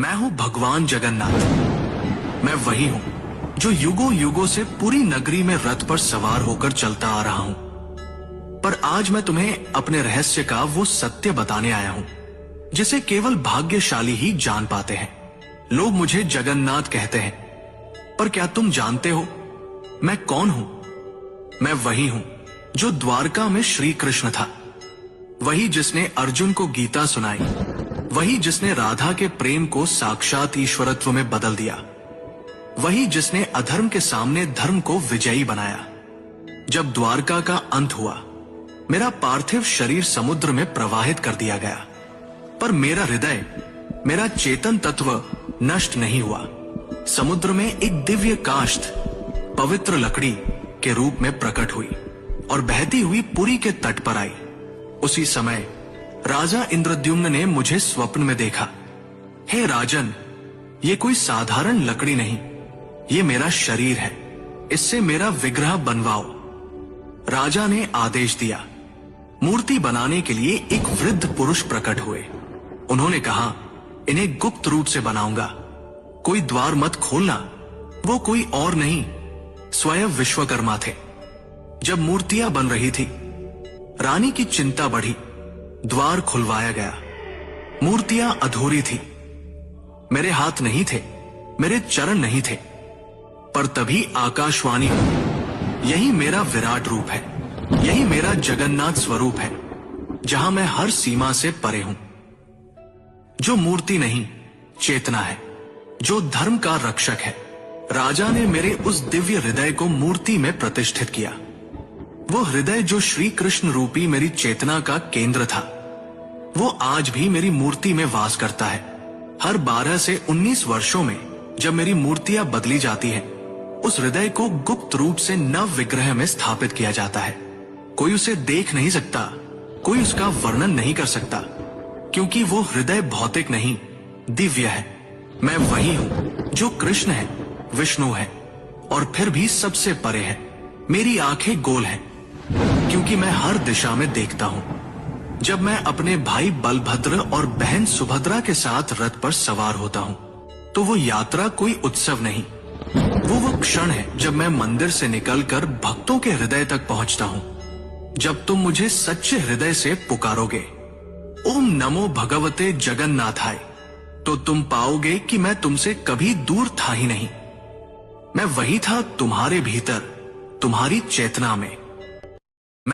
मैं हूं भगवान जगन्नाथ। मैं वही हूं जो युगों युगों से पूरी नगरी में रथ पर सवार होकर चलता आ रहा हूं। पर आज मैं तुम्हें अपने रहस्य का वो सत्य बताने आया हूं जिसे केवल भाग्यशाली ही जान पाते हैं। लोग मुझे जगन्नाथ कहते हैं, पर क्या तुम जानते हो मैं कौन हूं? मैं वही हूं जो द्वारका में श्री कृष्ण था, वही जिसने अर्जुन को गीता सुनाई, वही जिसने राधा के प्रेम को साक्षात ईश्वरत्व में बदल दिया, वही जिसने अधर्म के सामने धर्म को विजयी बनाया। जब द्वारका का अंत हुआ, मेरा पार्थिव शरीर समुद्र में प्रवाहित कर दिया गया, पर मेरा हृदय, मेरा चेतन तत्व नष्ट नहीं हुआ। समुद्र में एक दिव्य काष्ठ पवित्र लकड़ी के रूप में प्रकट हुई और बहती हुई पुरी के तट पर आई। उसी समय राजा इंद्रद्युम्न ने मुझे स्वप्न में देखा। हे राजन, ये कोई साधारण लकड़ी नहीं, ये मेरा शरीर है, इससे मेरा विग्रह बनवाओ। राजा ने आदेश दिया। मूर्ति बनाने के लिए एक वृद्ध पुरुष प्रकट हुए। उन्होंने कहा, इन्हें गुप्त रूप से बनाऊंगा, कोई द्वार मत खोलना। वो कोई और नहीं, स्वयं विश्वकर्मा थे। जब मूर्तियां बन रही थी, रानी की चिंता बढ़ी। द्वार खुलवाया गया। मूर्तियां अधूरी थी। मेरे हाथ नहीं थे, मेरे चरण नहीं थे, पर तभी आकाशवाणी हुई। यही मेरा विराट रूप है, यही मेरा जगन्नाथ स्वरूप है, जहां मैं हर सीमा से परे हूं। जो मूर्ति नहीं, चेतना है, जो धर्म का रक्षक है। राजा ने मेरे उस दिव्य हृदय को मूर्ति में प्रतिष्ठित किया। वो हृदय जो श्री कृष्ण रूपी मेरी चेतना का केंद्र था, वो आज भी मेरी मूर्ति में वास करता है। हर 12 से 19 वर्षों में जब मेरी मूर्तियां बदली जाती हैं, उस हृदय को गुप्त रूप से नव विग्रह में स्थापित किया जाता है। कोई उसे देख नहीं सकता, कोई उसका वर्णन नहीं कर सकता, क्योंकि वो हृदय भौतिक नहीं, दिव्य है। मैं वही हूं जो कृष्ण है, विष्णु है, और फिर भी सबसे परे है। मेरी आंखें गोल हैं, क्योंकि मैं हर दिशा में देखता हूं। जब मैं अपने भाई बलभद्र और बहन सुभद्रा के साथ रथ पर सवार होता हूं, तो वो यात्रा कोई उत्सव नहीं, वो क्षण है जब मैं मंदिर से निकलकर भक्तों के हृदय तक पहुंचता हूं। जब तुम मुझे सच्चे हृदय से पुकारोगे, ओम नमो भगवते जगन्नाथाय, तो तुम पाओगे कि मैं तुमसे कभी दूर था ही नहीं। मैं वही था तुम्हारे भीतर, तुम्हारी चेतना में।